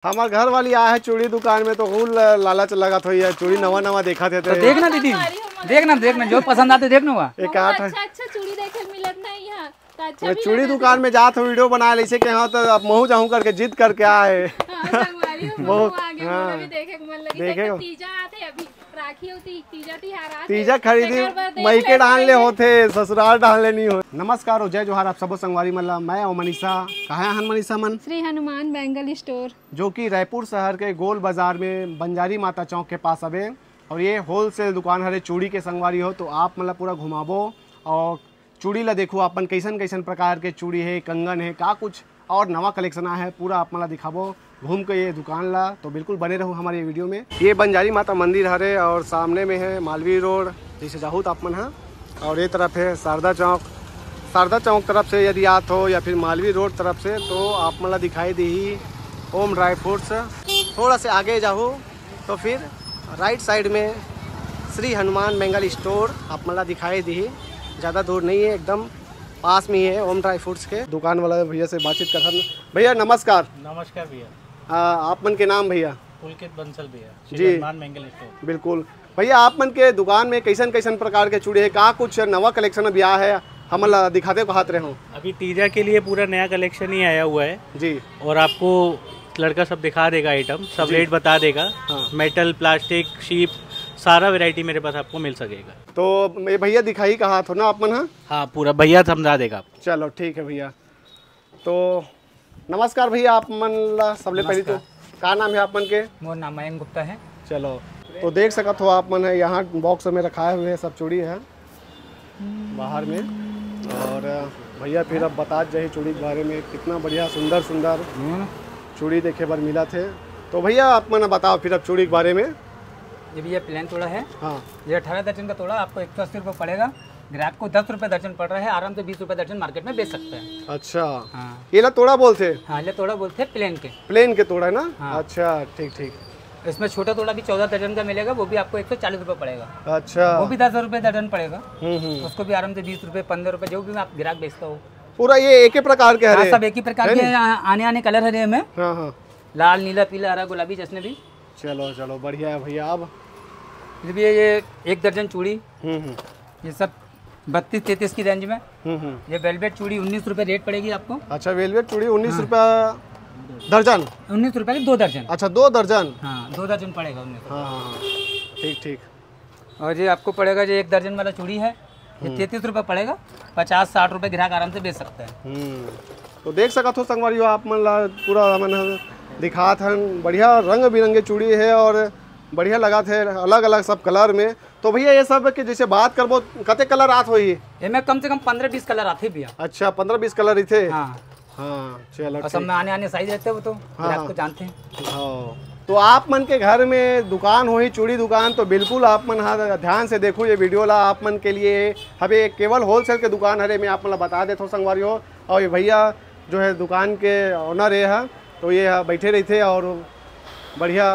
हमार घर वाली आया है चूड़ी दुकान में तो फूल लालच लगा तो ये चूड़ी नवा नवा देखा थे तो देखना दीदी, देखना जो पसंद आते देखना हुआ। एक आठ अच्छा चूड़ी देखे मिलत नहीं यहाँ तो अच्छा मैं चूड़ी दुकान में जात वीडियो बना ले के हाँ तो अब महू जाऊँ करके जिद करके आए तीजा खरीदी मई के डाल ले होते ससुराल डाल ले नहीं हो। नमस्कार जय जोहार आप सबो संगवारी मल्ला मैं और मनीषा कहाँ हन मनीषा मन श्री हनुमान बैंगल स्टोर जो कि रायपुर शहर के गोल बाजार में बंजारी माता चौक के पास अबे और ये होलसेल दुकान हरे चूड़ी के संगवारी हो तो आप मतलब पूरा घुमाबो और चूड़ी ला देखो अपन कैसन कैसन प्रकार के चूड़ी है कंगन है का कुछ और नवा कलेक्शन है पूरा आप मतलब दिखाबो घूम के ये दुकान ला तो बिल्कुल बने रहो हमारे वीडियो में। ये बंजारी माता मंदिर हरे और सामने में है मालवीय रोड जैसे जाहूत आप मन है और ये तरफ है शारदा चौक तरफ से यदि आत हो या फिर मालवीय रोड तरफ से तो आप मतलब दिखाई दी ओम ड्राई फ्रूट्स। थोड़ा से आगे जाओ तो फिर राइट साइड में श्री हनुमान बैंगल स्टोर आप मतलब दिखाई दी ज़्यादा दूर नहीं है एकदम पास में ही है ओम ड्राई फ्रूट्स के। दुकान वाला भैया से बातचीत कर भैया नमस्कार। नमस्कार भैया। आप मन के नाम भैया? पुलकित बंसल भैया जी बैंगल स्टोर। बिल्कुल भैया आप मन के दुकान में कैसन कैसन प्रकार के चूड़ी है का कुछ नवा कलेक्शन अभी आया है हम दिखाते को हाथ रहे हो। अभी तीजा के लिए पूरा नया कलेक्शन ही आया हुआ है जी और आपको लड़का सब दिखा देगा आइटम सब रेट बता देगा। हाँ। मेटल प्लास्टिक शीप सारा वैरायटी मेरे पास आपको मिल सकेगा। तो भैया दिखाई कहा था ना आप मन? हाँ पूरा भैया समझा देगा आपको। चलो ठीक है भैया। तो नमस्कार भैया आप मन सबले पहले तो का नाम है आप मन के? मोर नाम मयंक गुप्ता है। चलो तो देख सकत हो आप मन है यहाँ बॉक्स में रखाए हुए सब चूड़ी है बाहर में और भैया फिर अब बता जाए चूड़ी के बारे में कितना बढ़िया सुंदर सुंदर चूड़ी देखे बार मिला थे। तो भैया आप मन बताओ फिर अब चूड़ी के बारे में। ये भी ये प्लेन तोड़ा है। हाँ ये 18 दर्जन का तोड़ा आपको 180 रुपये पड़ेगा। ग्राहक को 10 रुपये दर्जन पड़ रहा है आराम से 20 रुपये दर्जन मार्केट में बेच सकते हैं। अच्छा हाँ ये ला तोड़ा बोलते? हाँ ये तोड़ा बोलते हैं प्लेन के तोड़ा ना। हाँ। अच्छा ठीक ठीक। इसमें छोटा तोड़ा भी 14 दर्जन का मिलेगा वो भी आपको 140 रुपये पड़ेगा। अच्छा वो भी 10 रुपये दर्जन पड़ेगा। उसको भी आराम से 20 रुपये 15 रुपये जो भी आप ग्राहक बेचता हो। पूरा ये एक ही प्रकार के हरे? सब एक ही प्रकार के आने कलर हरे में। लाल नीला पीला हरा गुलाबी जैसे भी। चलो चलो बढ़िया है भैया। अब फिर भी ये 1 दर्जन चूड़ी ये सब 32-33 की रेंज में। ये वेलवेट चूड़ी 19 रुपये रेट पड़ेगी आपको। अच्छा वेलवेट चूड़ी 19 रुपये दर्जन? 19 रुपये की 2 दर्जन। अच्छा 2 दर्जन? हाँ 2 दर्जन पड़ेगा 19। हाँ ठीक ठीक। और ये आपको पड़ेगा जो 1 दर्जन वाला चूड़ी है ये 33 रुपये पड़ेगा। 50-60 रुपये ग्राहक आराम से बेच सकते हैं। तो देख सकत हो संगवारी आप मन पूरा मन दिखात हन बढ़िया रंग बिरंगे चूड़ी है और बढ़िया लगा थे अलग अलग सब कलर में। तो भैया ये सब के जैसे बात करबो कते कलर आत होई? इनमें कम से कम 15-20 कलर आते भैया। अच्छा 15-20 कलर ही थे। हाँ हाँ चलो सब में आने साइज रहते हो तो आपको जानते हैं। हाँ तो आप मन के घर में दुकान हो ही चूड़ी दुकान तो बिल्कुल आप मन ध्यान से देखो ये वीडियो ला आप मन के लिए हमें केवल होलसेल के दुकान हरे मैं आप मन बता देता हूँ संगवारी हो। और ये भैया जो है दुकान के ऑनर है तो ये बैठे रही थे और बढ़िया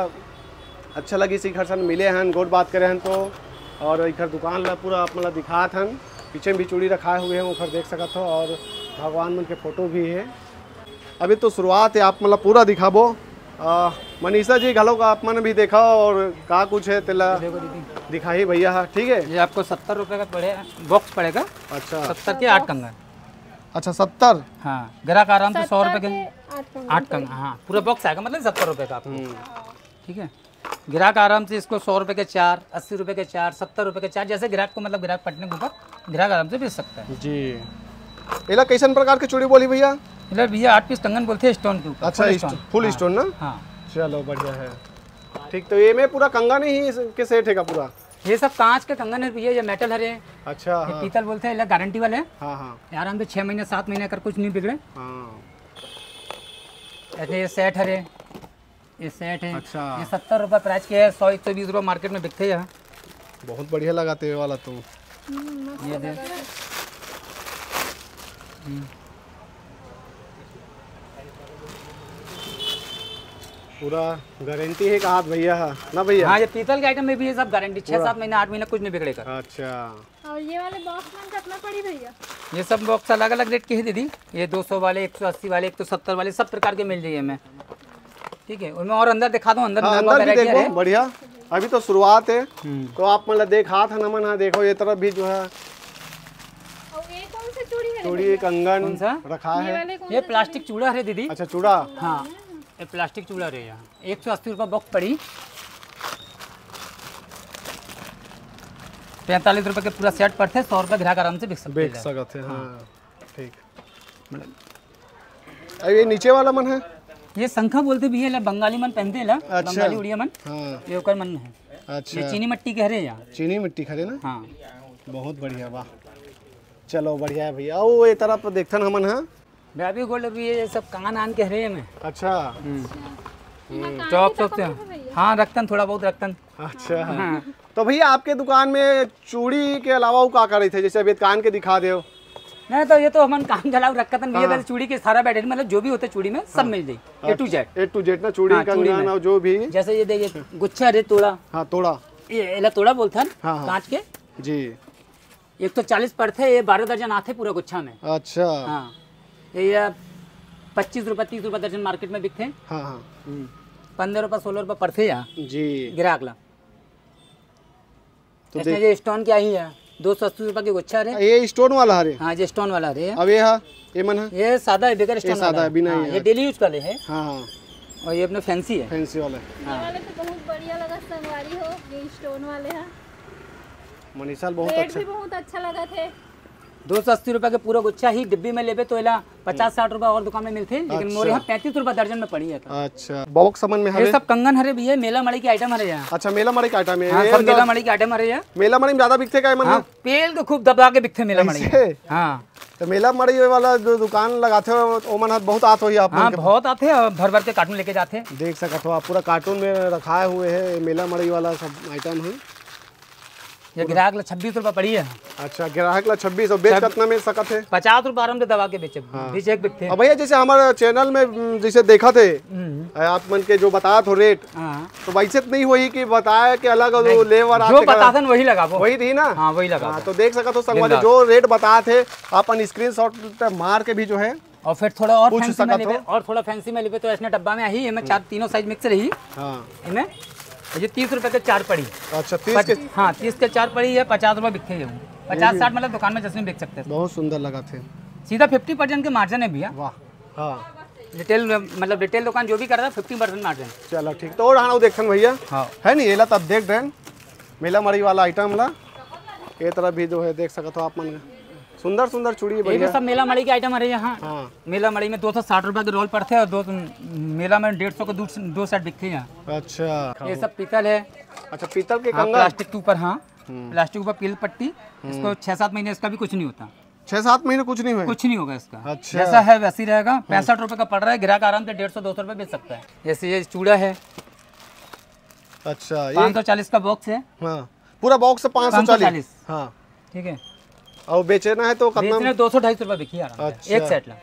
अच्छा लगी सी घर सन मिले हैं गोट बात करे हैं तो और इधर दुकान ला पूरा आप मतलब दिखात हन पीछे में भी चूड़ी रखाए हुए हैं उधर देख सकत हो और भगवान मन के फोटो भी है। अभी तो शुरुआत है आप मतलब पूरा दिखाबो। मनीषा जी घलो का आप मन भी देखा और का कुछ है तेला दिखाई भैया। ठीक है ये आपको 70 रुपये का पड़ेगा बॉक्स पड़ेगा। अच्छा 70 के 8 कंगन। अच्छा 70? हाँ ग्राहक आराम से 100 रुपये के 8 कंगन। हाँ पूरा बॉक्स आएगा मतलब 70 रुपये का आपको। ठीक है ग्राहक आराम से इसको 100 रुपये के 4 80 रुपये के 4 70 रुपये के 4 जैसे ग्राहक को मतलब ग्राहक पटने के ऊपर ग्राहक आराम से बेच सकता है जी। इला कैसन प्रकार की चूड़ी बोली भैया? इधर भैया 8 पीस कंगन बोलते हैं स्टोन के ऊपर। अच्छा फुल स्टोन ना। हाँ चलो बढ़िया है ठीक। तो ये में पूरा कंगन ही के सेट है का पूरा? ये सब कांच के कंगन है भैया ये मेटल हरे। अच्छा ये पीतल बोलते हैं गारंटी वाले हैं। हाँ हाँ आराम से 6 महीने 7 महीने अगर कुछ नहीं बिगड़े। हाँ ऐसे ये सेट हरे ये सेट है। अच्छा ये 70 रुपये प्राइस के है 100-120 रुपये मार्केट में बिकते हैं। बहुत बढ़िया लगाते हुए वाला तो ये दे पूरा गारंटी है कहा भैया ना भैया? हाँ ये पीतल के आइटम में भी ये सब गारंटी 6-7 महीने 8 महीने कुछ नहीं बिगड़ेगा। अच्छा और ये वाले बॉक्स में कितना पड़ी भैया? ये सब बॉक्स अलग अलग रेट के है दीदी। ये 200 वाले 180 वाले 170 वाले सब प्रकार के मिल जाइए हमें। ठीक है। उनमें और अंदर दिखा दो, अंदर हाँ, नंबर अंदर भी variety देखो है। बढ़िया, अभी तो शुरुआत है। तो आप मतलब देखा था नमन, हाँ देखो ये तरफ भी जो है और ये कौन सा चूड़ी है? चूड़ी कंगन कौन सा? रखा ये है। वाले कौन ये प्लास्टिक चूड़ा है दीदी। अच्छा चूड़ा, हाँ ये प्लास्टिक चूड़ा रहे यहाँ 180 रुपये बॉक्स पड़ी। 45 रुपये के पूरा सेट पड़ते, 100 रुपये ग्राहक आराम से बिक सकते बेच हैं। सकते हैं। हाँ ठीक। अब ये नीचे वाला मन है। ये शंखा बोलते भी है, बंगाली मन पहनते हैं, अच्छा। बंगाली उड़िया मन, हाँ ये ओकर मन है। अच्छा, ये चीनी मिट्टी कह रहे हैं यहाँ। चीनी मिट्टी खड़े ना, हाँ बहुत बढ़िया, वाह चलो बढ़िया है भैया। वो ये तरफ देखथन हमन है। बेबी गोल्ड भी ये सब कान आन कह रहे हैं मैं। अच्छा चौक चौक से हाँ रखतन, थोड़ा बहुत रखतन। अच्छा हाँ। तो भैया आपके दुकान में चूड़ी के अलावा वो का करे थे, जैसे अभी कान के दिखा दे। नहीं तो ये तो हम कान के अलावा रखतन भैया, तो चूड़ी के सारा बैठे मतलब जो भी होता है चूड़ी में सब मिल जाए, A to Z। A to Z ना, चूड़ी हाँ, चूड़ी कंगन में। और जो भी। जैसे ये देखिए गुच्छा रे तोड़ा, हाँ तोड़ा ये एला तोड़ा बोलते हैं हाँ, हाँ। कांच के। जी। एक तो 40 पड़ते, ये 12 दर्जन आते पूरा गुच्छा में। अच्छा हाँ ये 25 रुपये 30 रुपये दर्जन मार्केट में बिकते हैं। हाँ हाँ 15 रुपये 16 रुपये पड़ते यहाँ जी। ग्राहक ला। तो इसमें ये स्टोन क्या ही है, 280 रुपये की गुच्छा रे। ये स्टोन वाला हरे। हाँ ये स्टोन वाला रे। अब ये है, ये मन है। ये सादा है, बगैर स्टोन सादा वाला है, बिना हाँ, ही है। ये डेली यूज वाले है। हाँ हाँ और ये अपने फैंसी है। फैंसी वाला। ये वाले तो बहुत बढ़िया लगा, संगवारी हो, ये स्टोन वाले हैं। मनीषा बहुत रेट अच्छा। भी बहुत अच्छा लगा थे। 280 रुपये के पूरा गुच्छा ही डिब्बी में लेबे तो इला 50-60 रुपये और दुकान में मिलते, लेकिन मोरे यहाँ 35 रुपये दर्जन में पड़ी है। अच्छा बॉक्स समन में ये हरे। सब कंगन हरे भी है, मेला मड़ी की आइटम हरे यहाँ। अच्छा मेला मड़ी का आइटम है। हाँ ये सब मेला मड़ी की आइटम हरे यहाँ। मेला मड़ी में ज्यादा बिकते का मन हाँ है। पेल तो खूब दबा के बिकते मेला मड़ी। ऐसे? हाँ तो मेला मड़ी वाला जो दुकान लगाते हो ओ मन बहुत आत हो आप हाँ मन के। बहुत आते हैं, भर भर के कार्टून लेके जाते हैं। देख सकते हो आप, पूरा कार्टून में रखाए हुए है मेला मड़ी वाला सब आइटम है। ये ग्राहक ला 26 रुपये पड़ी है। अच्छा ग्राहक ला 26 और बेच कितना में सकत है। 50 रुपये आराम से दबा के बेचे, बीच एक बिकते हैं। अब भैया जैसे हमारे चैनल में जैसे देखा थे आप मन के जो बताया तो रेट, हाँ तो वैसे तो नहीं हुई कि बताया कि अलग लेवर जो बताते वही लगा वो। वही थी ना। हाँ वही लगा। हाँ, तो देख सका तो संगवारी जो रेट बताए थे अपन स्क्रीनशॉट मार के भी जो है। और फिर थोड़ा और पूछ फैंसी में सकत लेबे, हो। और थोड़ा फैंसी में लेबे तो ऐसे डब्बा में आई, इनमें 4 तीनों साइज मिक्स रही। हाँ इनमें ये 30 रुपये के 4 पड़ी। अच्छा 30 के हाँ 30 के 4 पड़ी है, 50 रुपये बिकते हैं। 50-60 मतलब दुकान में जैसे बिक सकते हैं। बहुत सुंदर लगा थे। सीधा 50% के मार्जिन है भैया। वाह हाँ रिटेल मतलब रिटेल दुकान जो भी कर रहा है 50% मार्जिन। चलो ठीक। तो और हाँ देखन भैया हाँ है नहीं, ये ला तब देख रहे मेला मड़ी वाला आइटम ला ये तरफ भी जो है देख सकते हो आप मन। सुंदर सुंदर चूड़ी ये भी बढ़िया। सब मेला मड़ी के आइटम है यहाँ। हाँ मेला मड़ी में 260 रुपये के रोल पड़ते हैं, और 2 मेला में 150 के 2 सेट बिकते हैं। अच्छा ये सब पीतल है। अच्छा पीतल के हाँ कंगन। प्लास्टिक के ऊपर, हाँ प्लास्टिक के ऊपर पील पट्टी। इसको 6-7 महीने इसका भी कुछ नहीं होता, 6-7 महीने कुछ नहीं हुए। कुछ नहीं होगा इसका। अच्छा। जैसा है वैसे ही रहेगा। 65 रुपये का पड़ रहा है, ग्राहक आराम से 150-200 रुपये बेच सकता है। जैसे ये चूड़ा है, अच्छा ये 540 का बॉक्स है। हाँ पूरा बॉक्स 540। हाँ ठीक है। और बेचना है तो कितना। बेचने 200-250 रुपये बिकी आराम से, अच्छा। एक सेट ला।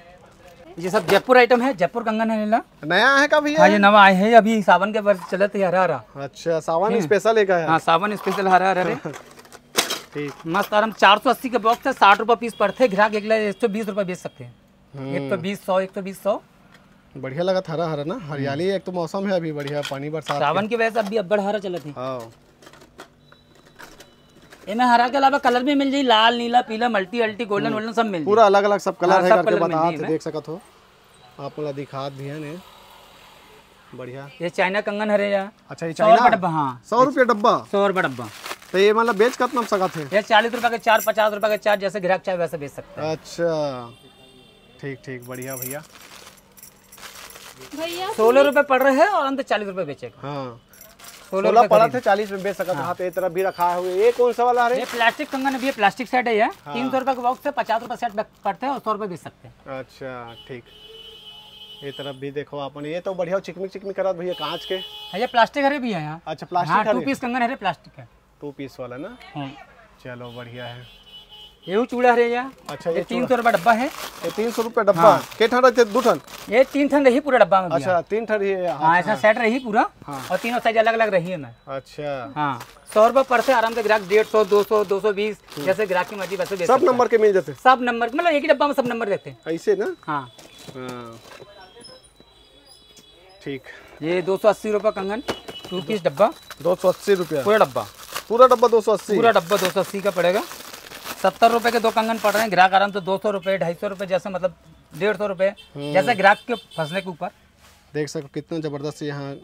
ये सब जयपुर आइटम है, जयपुर कंगन है ला। नया है का भैया। हाँ ये नवा आए है, अभी सावन के वर्ष चलते है, हरा हरा। अच्छा सावन स्पेशल है का है। हाँ सावन स्पेशल हरा हरा रे। ठीक। मस्त आराम। 480 के बॉक्स है, 60 रुपये पीस पड़ते हैं। ग्राहक 120 रुपये बेच सकते हैं। 120-100 120-100। बढ़िया लगा हरा हरा ना, हरियाली एक तो मौसम है अभी बढ़िया, पानी बरसात सावन की वजह से अभी अब्बड़ हरा चलत है। हाँ इनमें हरा के अलावा कलर भी मिल जाए, लाल नीला पीला मल्टी अल्टी गोल्डन वोल्डन सब मिल जाए। पूरा अलग अलग सब कलर हाँ, है सब करके कलर मिल बता जाई देख सकत हो आप मतलब दिखात भी है ने बढ़िया। ये चाइना कंगन हरे या अच्छा ये 100 रुपये चाइना डब्बा। हाँ 100 रुपये डब्बा। 100 रुपये डब्बा। तो ये मतलब बेच कितना में सकत है। ये 40 रुपये के 4, 50 रुपये के 4, जैसे ग्राहक चाहे वैसे बेच सकते हैं। अच्छा ठीक ठीक बढ़िया भैया। भैया 16 रुपये पड़ रहे हैं और अंदर 40 रुपये बेचेगा। हाँ 16 16 पड़ा थे 40 में बेच सकत। हाँ तो ये तरफ भी रखा हुआ है। ये कौन सा वाला है। ये प्लास्टिक कंगन है, ये प्लास्टिक सेट है। ये 300 रुपये के बॉक्स है, 50 रुपये सेट पड़ते हैं और 100 रुपये बेच सकते हैं। अच्छा ठीक। ये तरफ भी देखो अपन, ये तो बढ़िया चिकमिक चिकमिक करत भैया कांच के। हाँ, ये प्लास्टिक हरे भी है यहाँ। अच्छा हाँ प्लास्टिक 2 पीस कंगन हरे प्लास्टिक है। 2 पीस वाला ना। हाँ चलो बढ़िया है। ये चूड़ा हरे या। अच्छा ये 300 रुपये डब्बा है। ये 300 रुपये डब्बा। के ठन रहते 2 ठन। ये 3 ठन रही पूरा डब्बा में भैया। अच्छा 3 ठन ही है। हाँ ऐसा सेट रही पूरा। हाँ। और तीनों साइज अलग अलग रही है मैं। अच्छा हाँ 100 रुपये पड़ते आराम से। ग्राहक 150 200 220 जैसे ग्राहक की मर्जी वैसे बेच सब सकता है। नंबर के मिल जाते सब नंबर मतलब एक ही डब्बा में सब नंबर देते हैं। ऐसे ना। हाँ हाँ ठीक ये 280 रुपये कंगन 2 पीस डब्बा। 280 रुपया पूरा डब्बा 280। पूरा डब्बा 280 का पड़ेगा। 70 रुपए के 2 कंगन पड़ रहे हैं। ग्राहक आराम से 200 रुपये 250 रुपये जैसे मतलब 150 रुपये जैसे ग्राहक के फंसने के ऊपर। देख सको कितना जबरदस्त यहाँ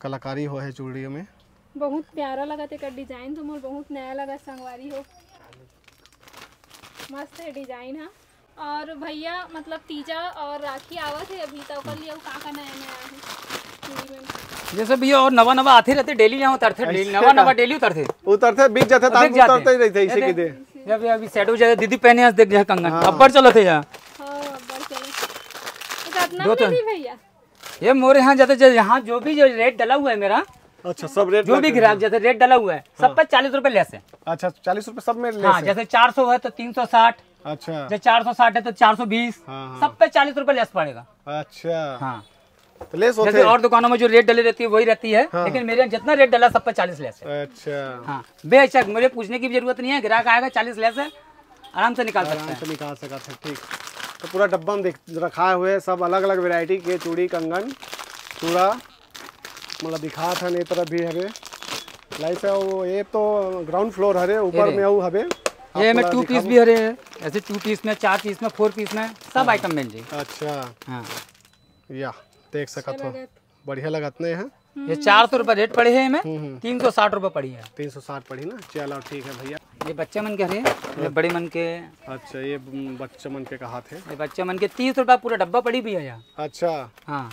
कलाकारी हो है चूड़ियों में। बहुत प्यारा लगा तेरा डिजाइन, तो मोर बहुत नया लगा संगवारी हो, मस्त है डिजाइन। हाँ और भैया मतलब तीजा और राखी आवत है अभी तक लिए का नया नया है चूड़ी में जैसे भैया और नवा नवा आते रहते डेली यहाँ उतरते डेली नवा डेली उतरते बिक जाते उतरते ही रहते इसी के दे। जब अभी सेट हो जाए दीदी पहने आज देख जाए कंगन अब्बर चलो थे यहाँ। हाँ अब्बर चलो कितना में भैया ये मोरे यहाँ जाते यहाँ जो भी जो रेट डला हुआ है मेरा। अच्छा सब रेट जो भी ग्राहक जैसे रेट डला हुआ है सब पे 40 रुपए लेस है। अच्छा 40 रुपए सब में लेस हाँ, जैसे 400 है तो 360। अच्छा जैसे 460 है तो 420। सब पे 40 रुपए लेस पड़ेगा। अच्छा हाँ तो लेस होते जैसे और दुकानों में जो रेट डली रहती है वही रहती है। लेकिन मेरे यहाँ जितना रेट डला सब पे 40 लेस है। अच्छा हाँ बेशक मुझे पूछने की भी जरूरत नहीं है, ग्राहक आएगा 40 लेस है आराम से निकाल सकते हैं। निकाल सकते हैं। ठीक तो पूरा डब्बा में रखा हुए सब अलग अलग वैरायटी के चूड़ी कंगन पूरा मतलब दिखा था नहीं तरफ भी हवे लाइफ है वो। ये तो ग्राउंड फ्लोर हरे ऊपर में वो हवे ये में 2 पीस भी हरे है ऐसे 2 पीस में 4 पीस में 4 पीस में सब आइटम मिल जाए। अच्छा हाँ या देख सकत हो बढ़िया लगत नहीं है। ये 400 रुपए रेट पड़े हैं में 360 रुपए पड़ी है। 360 पड़ी ना चलो ठीक है भैया। ये बच्चे मन के हरे ये बड़े मन के। अच्छा ये बच्चे मन के कहा थे ये बच्चे मन के 30 रुपए पूरा डब्बा पड़ी भी है यहाँ। अच्छा हाँ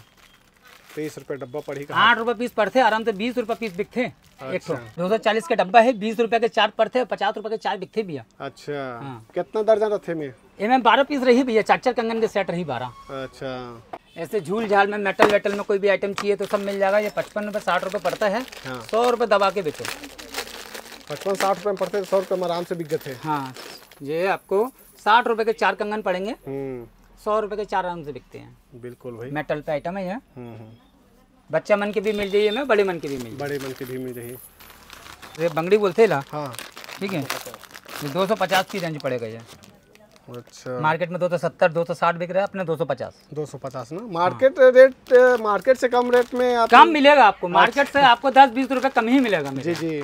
30 रुपए डब्बा पड़ी का 8 रुपए पीस पड़ते आराम से 20 रुपए पीस बिकते। एक तो 240 का डब्बा है 20 रुपए के 4 पड़ते 50 रुपए के 4 बिकते भैया। अच्छा कितना दर्जन रखे में इनमें 12 पीस रही भैया 4 कंगन के सेट रही 12। अच्छा ऐसे झूल झाल में मेटल वेटल में कोई भी आइटम चाहिए तो सब मिल जाएगा। ये 55 रुपए 60 रुपए पड़ता है। 100 रुपए दबा के बेचो। 55-60 रुपए में पड़ते 100 रुपए में आराम से बिक गए। हाँ ये आपको 60 रुपए के 4 कंगन पड़ेंगे 100 रुपए के 4 आराम से बिकते हैं। बिल्कुल भाई मेटल पे आइटम है ये। बच्चा मन के भी मिल जाइए में बड़े मन के भी मिल बड़े मन के भी मिल जाइए। ये बंगड़ी बोलते ला। हाँ ठीक है ये 250 की रेंज पड़ेगा ये। अच्छा मार्केट में 270 260 बिक रहा है अपने 250 ना मार्केट रेट मार्केट से कम रेट में आप कम मिलेगा आपको। मार्केट से आपको 10-20 रुपए कम ही मिलेगा। जी जी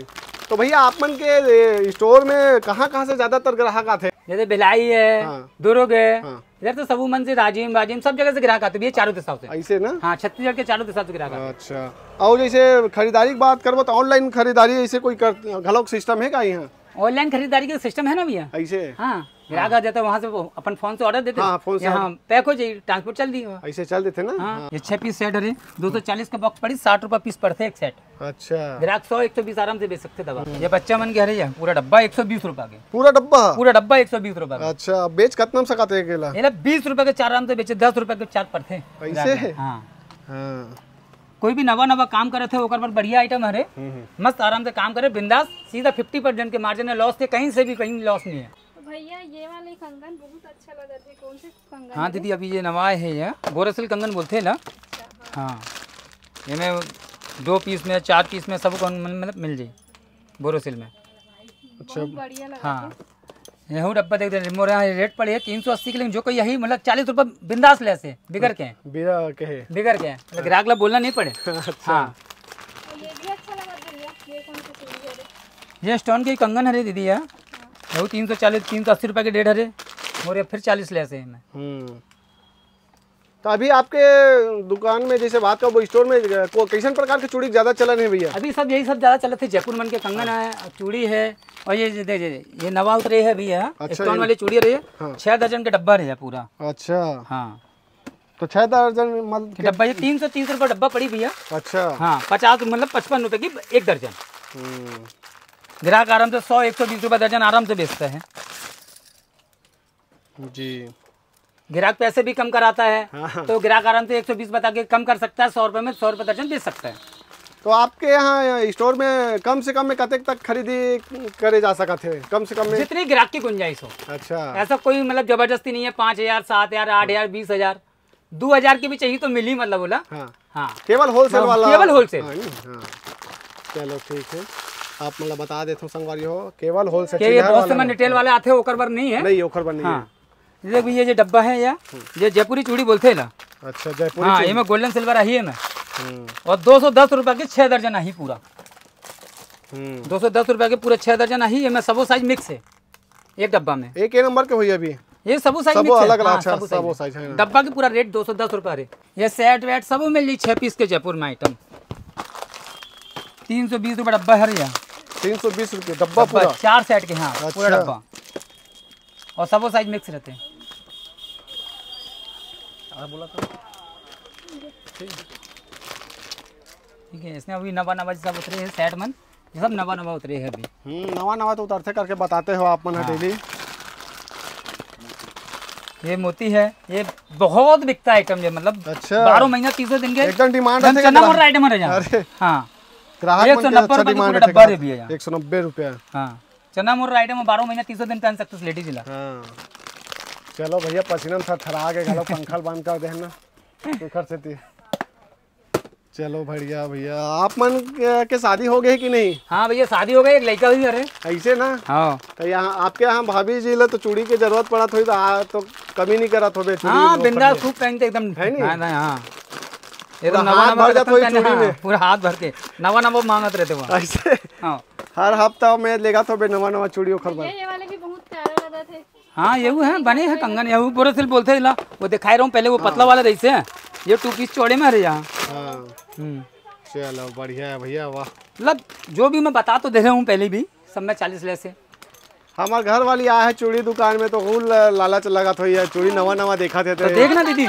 तो भैया आप मन के स्टोर में कहाँ से ज्यादातर ग्राहक आते हैं? जैसे भिलाई है दुर्ग है इधर तो सबू मन से राजीव सब जगह से ग्राहक आते हैं चारों दिशाओं से। ऐसे ना हाँ छत्तीसगढ़ के चारों दिशा से ग्राहक आते हैं। अच्छा और जैसे खरीदारी की बात करो तो ऑनलाइन खरीदारी ऐसे कोई घलोक सिस्टम है का यहाँ? ऑनलाइन खरीदारी का सिस्टम है ना भैया ऐसे। हाँ ग्राहक आ जाता है वहाँ से अपन फोन से ऑर्डर देते हैं यहाँ पैक हो जाए ट्रांसपोर्ट चल दी ऐसे चल देते ना। हाँ ये 6 पीस सेट है 240 का बॉक्स पड़ी 60 रुपए पीस पड़ते एक सेट। अच्छा ग्राहक 100-120 आराम से बेच सकते दवा। ये बच्चा मन के हरे पूरा डब्बा 120 रुपए के पूरा डब्बा 120 रुपए का। अच्छा बेच कितना सकाते हैं केला? ये 20 रुपए के 4 आराम से बेचे 10 रुपए के 4 पड़ते ऐसे। हाँ कोई भी नवा काम करे थे ओकर पर बढ़िया आइटम हरे मस्त आराम से काम करे बिंदास सीधा 50% के मार्जिन है लॉस थे कहीं से भी कहीं लॉस नहीं है। भैया ये वाले कंगन बहुत अच्छा लगा थे कौन से कंगन? हाँ दीदी अभी ये नवा है ये बोरोसिल कंगन बोलते हैं ना। हाँ ये में 2 पीस में 4 पीस में सब मतलब मिल जाए बोरोसिल में। अच्छा बढ़िया लगा। हाँ यही डब्बा देख रहे मोर यहाँ रेट पड़े है 380 के लिए जो कोई यही मतलब 40 रुपए बिंदास ले से बिगड़ के मतलब ग्राहक ला बोलना नहीं पड़े। हाँ ये भी अच्छा लगा भैया। ये कौन सा चूड़ी है? ये स्टोन के कंगन हरे दीदी है वो 340 380 रुपए के 1.5 हरे मोरे फिर 40 ले से तो अभी आपके दुकान में जैसे बात करो स्टोर में कैसे प्रकार के चूड़ी ज्यादा चलन है भैया? अभी सब यही सब ज्यादा चलते थे जयपुर मन के कंगन है चूड़ी है और ये नवा उतरे है भैया। अच्छा, स्टोन वाली चूड़ी रही है 6 दर्जन के डब्बा रहे पूरा। अच्छा हाँ तो 6 दर्जन मतलब डब्बा ये 330 रुपए डब्बा पड़ी भैया। अच्छा हाँ 50 मतलब 55 रुपए की 1 दर्जन। ग्राहक आराम से 100-120 रुपए दर्जन आराम से बेचता है जी। ग्राहक पैसे भी कम कराता है तो ग्राहक आराम से 120 बता के कम कर सकता है 100 रुपए में 100 रुपए दर्जन बेच सकता है। तो आपके यहाँ स्टोर में कम से कम में कतेक तक खरीदी करे जा सकते हैं? कम से कम में जितनी ग्राहक की गुंजाइश हो। अच्छा ऐसा कोई मतलब जबरदस्ती नहीं है 5000 7000 8000 20000 2000 की भी चाहिए तो मिली मतलब बोला। हाँ केवल होलसेल वाला केवल होलसेल। चलो ठीक है आप मतलब बता देते संगवारी हो केवल होलसेल बहुत से रिटेल वाले आते हैं ओकर पर नहीं है। नहीं ओकर पर नहीं है। ये जो डब्बा है या ये जयपुरी चूड़ी बोलते हैं। अच्छा जयपुरी। हाँ ये में गोल्डन सिल्वर आई है मैं और 210 रुपए के 6 दर्जन आई पूरा। 210 रुपए के पूरे 6 दर्जन आई। ये में सबो साइज मिक्स है एक डब्बा में। एक ही नंबर के हुई अभी ये सबो साइज सबो मिक्स अलग है। हाँ, अच्छा सबो सबो साइज साइज है। डब्बा की पूरा रेट 210 रुपए रे। ये सेट वेट सब मिल जाई 6 पीस के जयपुर में आइटम 320 रुपए डब्बा है यार। 320 रुपये डब्बा पूरा 4 सेट के। हाँ पूरा अच्छा। डब्बा और सबो साइज मिक्स रहते हैं। बोला था ठीक है। इसमें अभी नवा नवा सब उतरे हैं सेट मन, ये सब नवा नवा उतरे हैं अभी। नवा नवा तो उतरते करके बताते हो आप मन डेली। ये मोती है, ये बहुत बिकता है आइटम ये, मतलब अच्छा 12 महीना 30 दिन के एकदम डिमांड एकदम चना मोर आइटम है यहाँ। अरे हाँ ग्राहक 190 रुपए का डब्बा दे दिया यहाँ। 190 रुपया। हाँ चना मोर आइटम 12 महीना 30 दिन पहन सकते लेडीज जिला। हाँ चलो भैया पसीना था ठरा के गलो पंखल बंद कर देना सुखर से थी। चलो बढ़िया भैया। आप मन के शादी हो गई कि नहीं? हाँ भैया शादी हो गई, एक लड़का भी अरे ऐसे ना। हाँ तो यहाँ आपके यहाँ भाभी जी ले तो चूड़ी की जरूरत पड़ा थोड़ी तो कमी नहीं करा थोड़े चूड़ी। हाँ बिंदास खूब पहनते एकदम है नहीं? हाँ एकदम हाथ नवा भर जाता नवा वही चूड़ी में। पूरा हाथ भर के नवा नवा मांगत रहते वहाँ। ऐसे हाँ हर हफ्ता में लेगा तो नवा नवा चूड़ी खरीद। ये वाले भी बहुत प्यारे लगा थे। हाँ यहू है बने है कंगन, यहू पूरा सिल बोलते हैं ला वो दिखाई रहा हूँ पहले वो पतला वाला रही से, ये 2 पीस चौड़े में है यहाँ। चलो बढ़िया है भैया वाह। मतलब जो भी मैं बता तो दे रहा हूँ पहले भी सब में 40 ले से। हमारे घर वाली आया है चूड़ी दुकान में तो फूल लालच लगा तो ये चूड़ी नवा नवा देखा थे। तो देखना दीदी,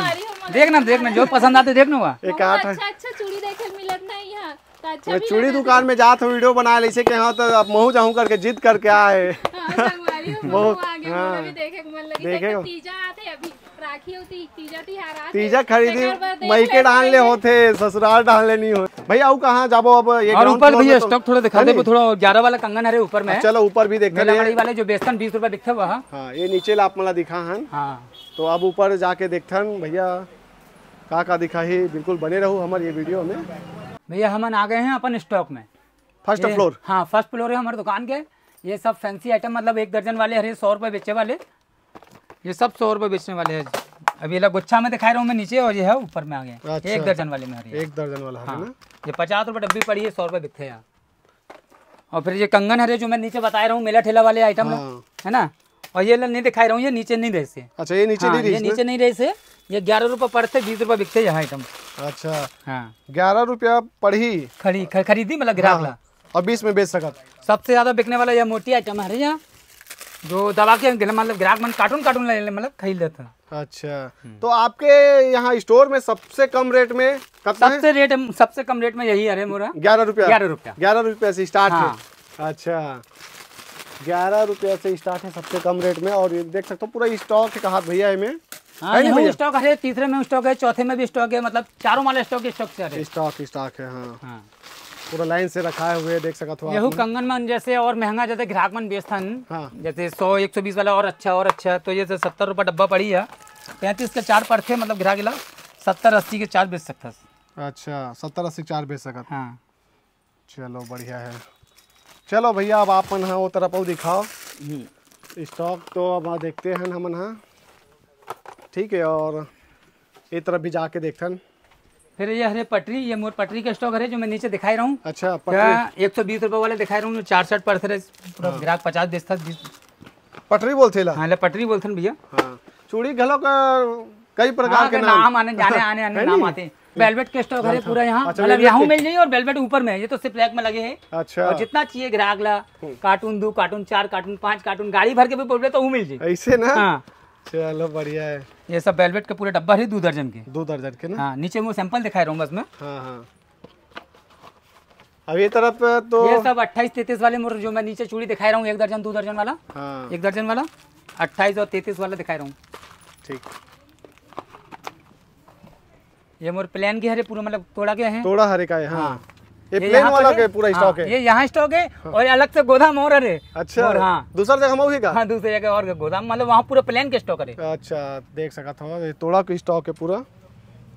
देखना जो पसंद आते देखना हुआ। एक आठ अच्छा चूड़ी देखे मिलत नहीं यहाँ तो अच्छा मैं चूड़ी दुकान में जात हूँ वीडियो बना ले के यहाँ तो अब महू जाऊँ करके जिद करके आए। तीजा खरीदी मई के डाल ले होते ससुराल डाल ले नहीं हो भैया। अब कहाँ जाबो अब ये और ऊपर भैया स्टॉक थोड़ा दिखा दे, थोड़ा 11 वाला कंगन है ऊपर में। चलो ऊपर भी देखते हैं वाले जो बेचतन 20 रुपए बिकते वहाँ। हाँ ये नीचे ला आप मला दिखा हन। हाँ तो अब ऊपर जाके देखथन भैया का दिखा ही। बिल्कुल बने रहो हमारे ये वीडियो में। भैया हम आ गए हैं अपन स्टॉक में फर्स्ट फ्लोर। हाँ फर्स्ट फ्लोर है हमारे दुकान के। ये सब फैंसी आइटम मतलब 1 दर्जन वाले हरे 100 रुपए बेचने वाले, ये सब 100 रुपए बेचने वाले हैं। अभी ये गुच्छा में दिखाई रहा हूँ मैं नीचे, और ये है ऊपर में आ गए। अच्छा। 1 दर्जन वाले में हरे 1 दर्जन वाला है ना। ये 50 रुपए डब्बी पड़ी है, 100 रुपए बिकते हैं। और फिर ये कंगन हरे जो मैं नीचे बता रहा हूँ मेला ठेला वाले आइटम है ना। और ये नहीं दिखाई रहा हूँ, ये नीचे नहीं रहे। अच्छा ये नीचे नहीं ये नीचे नहीं रहे, ये 11 रुपए पड़ते 20 रुपए बिकते यहाँ आइटम। अच्छा हाँ 11 रुपया पड़ी खरीदी मतलब ग्राहक ला और 20 में बेच सकत। सबसे ज्यादा बिकने वाला यह मोटी आइटम है यहाँ, जो दबा के मतलब ग्राहक मन कार्टून मतलब खरीद लेता है। अच्छा तो आपके यहाँ स्टोर में सबसे कम रेट में सबसे कम रेट में यही है मोरा 11 रुपया। 11 रुपया से स्टार्ट हाँ। है। अच्छा 11 रुपया से स्टार्ट है सबसे कम रेट में। और ये देख सकते हो पूरा स्टॉक है कहा भैया में। हाँ स्टॉक है, तीसरे में स्टॉक है, चौथे में भी स्टॉक है, मतलब चारों माल स्टॉक से स्टॉक है। हाँ पूरा लाइन से रखा हुए देख सकते हो। यहू कंगन मन जैसे और महंगा जैसे ग्राहक मन बेचथन। हाँ। जैसे 100-120 वाला और अच्छा तो ये 70 रुपये डब्बा पड़ी है। 35 के 4 पड़ते मतलब ग्राहक ला 70-80 के 4 बेच सकता। अच्छा 70-80 4 बेच सकत। हाँ चलो बढ़िया है। चलो भैया अब आप मन वो तरफ दिखाओ स्टॉक तो अब देखते हैं हम हाँ ठीक है। और ये तरफ भी जाके देखते। फिर ये हरे पटरी, ये मोर पटरी का स्टॉक है जो मैं नीचे दिखाई रहा हूँ। अच्छा 120 रुपए वाले दिखाई रहा हूँ, 4 सेट पड़ते पूरा ग्राहक 50 बेचता। पटरी बोलते ला। हाँ पटरी बोलते भैया। हाँ चूड़ी घलो का कई प्रकार के नाम आने नाम आते हैं। वेलवेट के स्टॉक है पूरा यहाँ, मतलब यहाँ मिल जाइए। और वेलवेट ऊपर में, ये तो सिर्फ रैक में लगे हैं। अच्छा और जितना चाहिए ग्राहक ला, कार्टून 2 कार्टून 4 कार्टून 5 कार्टून गाड़ी भर के भी बोल तो वो मिल जाए ऐसे ना। हाँ चलो बढ़िया है। ये सब वेलवेट के पूरे डब्बा है 2 दर्जन के। 2 दर्जन के ना। हाँ नीचे मैं सैंपल दिखा रहा हूँ बस में। हाँ अब ये तरफ तो ये सब 28-33 वाले मोर जो मैं नीचे चूड़ी दिखा रहा हूँ 1 दर्जन 2 दर्जन वाला। हाँ 1 दर्जन वाला 28 और 33 वाला दिखा रहा हूँ। ठीक ये मोर प्लेन की हरे पूरा मतलब तोड़ा गया है। तोड़ा हरे का है। हाँ ये ये प्लेन यहाँ वाला पर के है। पूरा स्टॉक है। ये यहाँ स्टॉक है और अलग से गोदाम और है। अच्छा और हाँ दूसरा जगह मऊ का। हाँ दूसरी जगह और गोदाम मतलब वहाँ पूरा प्लेन के स्टॉक है। अच्छा देख सका था ये तोड़ा का स्टॉक है पूरा।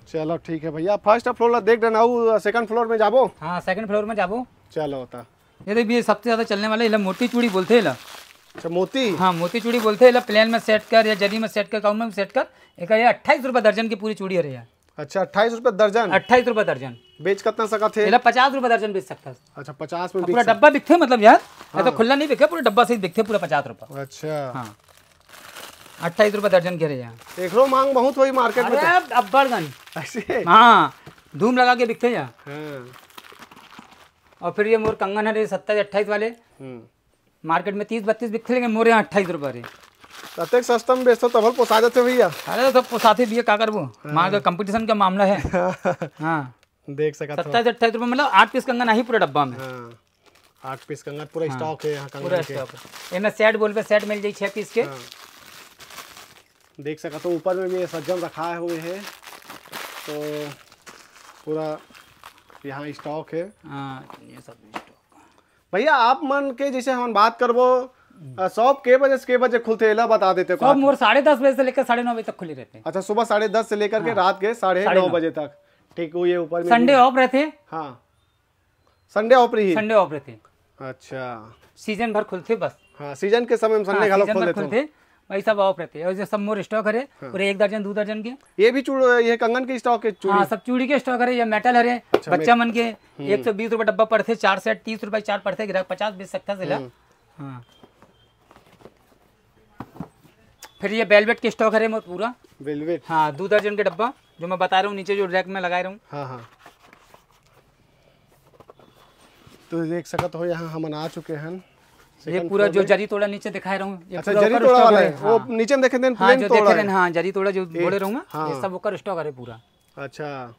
चलो ठीक है भैया फर्स्ट फ्लोर देख देना। सेकंड फ्लोर में जाबो। हाँ सेकंड फ्लोर में जाबो। चलो होता ये देखिए सबसे ज्यादा चलने वाला इला मोटी चूड़ी बोलते हैं। अच्छा मोती। हाँ मोती चूड़ी बोलते हैं। प्लेन में सेट कर या जरी में सेट कर काउ में सेट कर। एक 28 रुपये दर्जन की पूरी चूड़ी है। अच्छा 28 रुपए दर्जन। 28 रुपए दर्जन बेच कितना सका थे? 50 रुपए दर्जन बेच सकता है। अच्छा 50 में पूरा डब्बा बिकते मतलब यार, तो खुला नहीं बिके, पूरा डब्बा से बिकते पूरा 50 रुपए। अच्छा हाँ 28 रुपए दर्जन कह रहे हैं। एकरो मांग बहुत हुई मार्केट में अब बढ़ ऐसे। हाँ धूम लगा के बिकते हैं। हाँ। और फिर ये मोर कंगन है 27-28 वाले मार्केट में 30-32 बिकते, लेकिन मोरे यहाँ 28 रुपए रहे। प्रत्येक सस्ता में बेचते तब पोसा जाते भैया। अरे तो पोसाते भी है, क्या करबो, माँ का कंपटीशन का मामला है। हाँ देख सका 27-28 रुपए मतलब 8 पीस कंगन ही पूरा डब्बा में। 8 पीस कंगन पूरा स्टॉक है यहाँ पूरा स्टॉक है। इनमें सेट बोल पे सेट मिल जाए 6 पीस के। देख सका तो ऊपर में भी ये सज्जन रखा हुए है, तो पूरा यहाँ स्टॉक है। ये सब भैया आप मन के जैसे हम बात करबो शॉप के बजे से के बजे खुलते हैं बता देते शॉप मोर 10:30 बजे से लेकर 9:30 बजे तक खुली रहते हैं। अच्छा सुबह 10:30 से लेकर के रात के 9:30 बजे तक। ठीक है, ये ऊपर में संडे ऑफ रहते हैं। हाँ संडे ऑफ रही, संडे ऑफ रहते हैं। अच्छा सीजन भर खुलते बस। हाँ सीजन के समय में संडे घालो खोल देते हैं, वही सब ऑफ रहते हैं। और जो सब मोर स्टॉक है पूरे 1 दर्जन 2 दर्जन के। ये भी ये कंगन के स्टॉक है चूड़ी? हाँ सब चूड़ी के स्टॉक है, ये मेटल है। बच्चा मन के 120 रुपए डब्बा पड़ते, 4 सेट 30 रुपए 4 पड़ते, ग्राहक 50 बेच सकता है। हाँ फिर ये वेलवेट के स्टॉक है मोर पूरा वेलवेट। हाँ 2 दर्जन के डब्बा जो मैं बता रहा हूँ, नीचे जो रैक में लगा रहा हूँ। हाँ हाँ तो देख सकते हो यहाँ हम आ चुके हैं। ये पूरा जो जरी तोड़ा नीचे दिखा रहा हूँ। अच्छा जरी तोड़ा वाला है वो नीचे में देखे थे हाँ जो देखे थे। हाँ जरी तोड़ा जो बोले रहूँ हाँ। ये सब ओकर स्टॉक है पूरा। अच्छा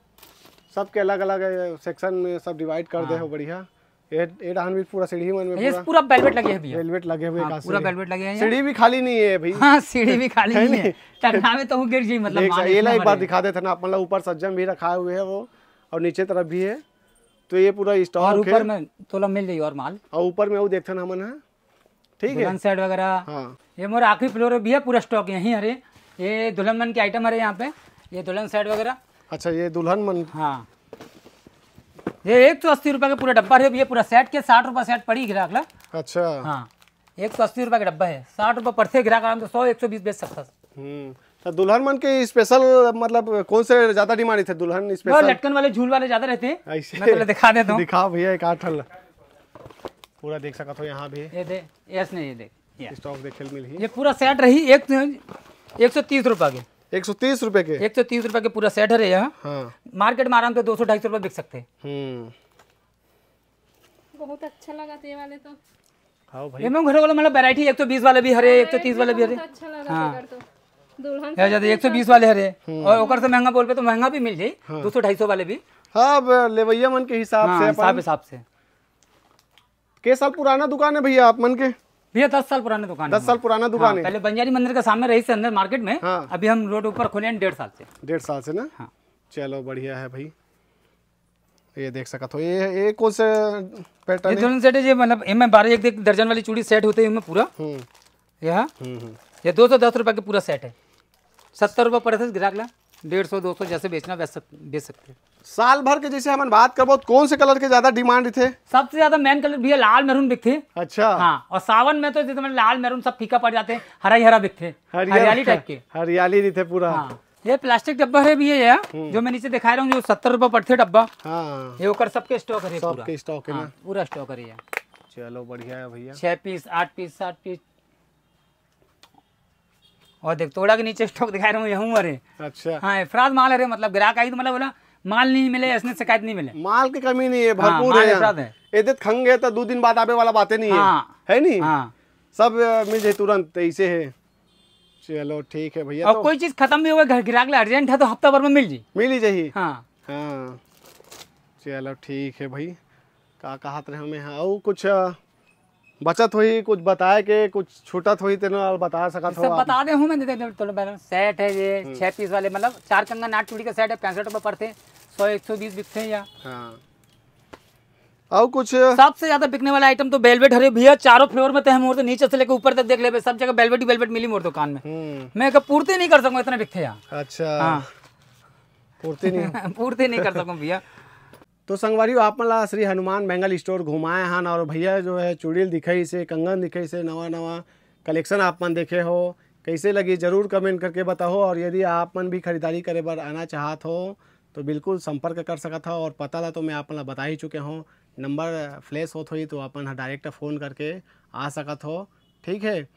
सबके अलग अलग सेक्शन में सब डिवाइड कर दे हो बढ़िया। ये डाहन भी पूरा सीढ़ी मन में ये पूरा वेलवेट लगे है भैया। वेलवेट लगे हुए हाँ, पूरा वेलवेट लगे हैं। सीढ़ी भी खाली नहीं है भाई। हाँ सीढ़ी भी खाली नहीं है, टन्ना में तो गिर जी मतलब। ये एक बार दिखा देते ना मतलब ऊपर सज्जन भी रखा हुए है वो, और नीचे तरफ भी है, तो ये पूरा स्टॉक है। ऊपर में तोला मिल जाएगी और माल, और ऊपर में वो देखते ना हमन है। ठीक है सेट वगैरह। हाँ ये मोर आखिरी फ्लोर भी है, पूरा स्टॉक यही है। ये दुल्हन मन के आइटम है यहाँ पे, ये दुल्हन सेट वगैरह। अच्छा ये दुल्हन मन। हाँ ये 180 रुपए का पूरा डब्बा है, ये पूरा सेट के 60 रुपए सेट पड़ी ग्राहक ला। अच्छा हाँ 180 रुपए का डब्बा है, 60 रुपए पड़ते ग्राहक आराम से 100-120 बेच सकता है। तो दुल्हन मन के स्पेशल मतलब कौन से ज्यादा डिमांड थे? दुल्हन स्पेशल लटकन वाले झूल वाले ज्यादा रहते हैं। ऐसे मैं तो दिखा देता हूँ। दिखाओ भैया एक आठल पूरा देख सकते हो यहाँ भी। ये देख ये देख स्टॉक देखे मिल ही। ये पूरा सेट रही 130 रुपए के। 130 रुपए के 130 रुपए के पूरा सेट है यहाँ। हाँ। मार्केट में आराम से 200-250 रुपए बिक सकते हैं। बहुत अच्छा लगा ये वाले तो। हाँ भाई ये मैं घर वाला मतलब वैरायटी 120 वाले भी हरे, 130 वाले भी हरे। अच्छा लगा तो दुल्हन है ज्यादा 120 वाले हरे, और ओकर से महंगा बोल पे तो महंगा भी मिल जाए। 200-250 वाले भी। हाँ लेवैया मन के हिसाब से हिसाब से। के साल पुराना दुकान है भैया आप मन के? भैया 10 साल पुराना दुकान 10 साल पुराना दुकान है। पहले बंजारी मंदिर के सामने रही से अंदर मार्केट में। हाँ। अभी हम रोड ऊपर खोले हैं 1.5 साल से। 1.5 साल से ना। हाँ। चलो बढ़िया है भाई। ये देख सकते हो ये कौन से पैटर्न ये दुल्हन सेट है, ये मतलब इनमें 12 दर्जन वाली चूड़ी सेट होते हैं पूरा। ये 210 रुपए के पूरा सेट है, 70 रुपए पड़े थे ग्राहक ला, 150-200 जैसे बेचना बेच सकते हैं। साल भर के जैसे हम बात करबो कौन से कलर के ज्यादा डिमांड थे? सबसे ज्यादा मेन कलर भी है लाल मैरून बिकते। अच्छा हाँ, और सावन में तो जैसे लाल मैरून सब फीका पड़ जाते हैं, हरा ही हरा बिकते, हरियाली टाइप के। हरियाली नहीं थे पूरा। हाँ। ये प्लास्टिक डब्बा है भी है जो मैं नीचे दिखा रहा हूँ, जो 70 रुपए पड़ते डब्बा। हाँ। ये ओकर सबके स्टॉक है, सबके स्टॉक है ना। पूरा स्टॉक है। चलो बढ़िया है भैया। 6 पीस 8 पीस 7 पीस। और देख तोड़ा के नीचे स्टॉक दिखा रहा हूँ यहूँ अरे। अच्छा हाँ अफराज माल है, मतलब ग्राहक आई तो मतलब बोला माल नहीं मिले, इसने शिकायत नहीं मिले। माल की कमी नहीं है, भरपूर है। ये खंगे तो 2 दिन बाद आवे वाला बातें नहीं है नहीं। सब मिल जाए तुरंत, ऐसे है। चलो ठीक है भैया। और कोई चीज खत्म भी होगा घर ग्राहक ला अर्जेंट है तो हफ्ता भर में मिल जाए। हाँ हाँ चलो ठीक है भाई। का कहत रहे हमें? हाँ कुछ बचत हुई, कुछ बताए के कुछ छूटत हुई तो बता सका सब बता दे हूँ मैं। तो सेट है ये 6 पीस वाले, मतलब 4 कंगन 8 चूड़ी का सेट है, 65 रुपए पड़ते, 100-120 बिकते हैं या। हाँ। और कुछ सबसे ज्यादा बिकने वाला आइटम तो वेलवेट हरे भैया, चारों फ्लोर में तो मोर तो नीचे से लेकर ऊपर तक देख ले, सब जगह वेलवेट ही वेलवेट मिली मोर दुकान में। मैं पूर्ति नहीं कर सकूँ, इतना बिकते यहाँ। अच्छा हाँ पूर्ति नहीं पूर्ति नहीं कर सकूँ भैया। तो संगवारी आप मला श्री हनुमान बेंगल स्टोर घुमाए हैं, और भैया जो है चूड़ील दिखाई से, कंगन दिखाई से, नवा नवा कलेक्शन आप मन देखे हो, कैसे लगी जरूर कमेंट करके बताओ। और यदि आप मन भी खरीदारी करे बर आना चाहत हो तो बिल्कुल संपर्क कर सकत हो। और पता ला तो मैं आप मन ला बता ही चुके हूँ, नंबर फ्लैश होत होई तो अपन डायरेक्ट फ़ोन करके आ सकत हो। ठीक है।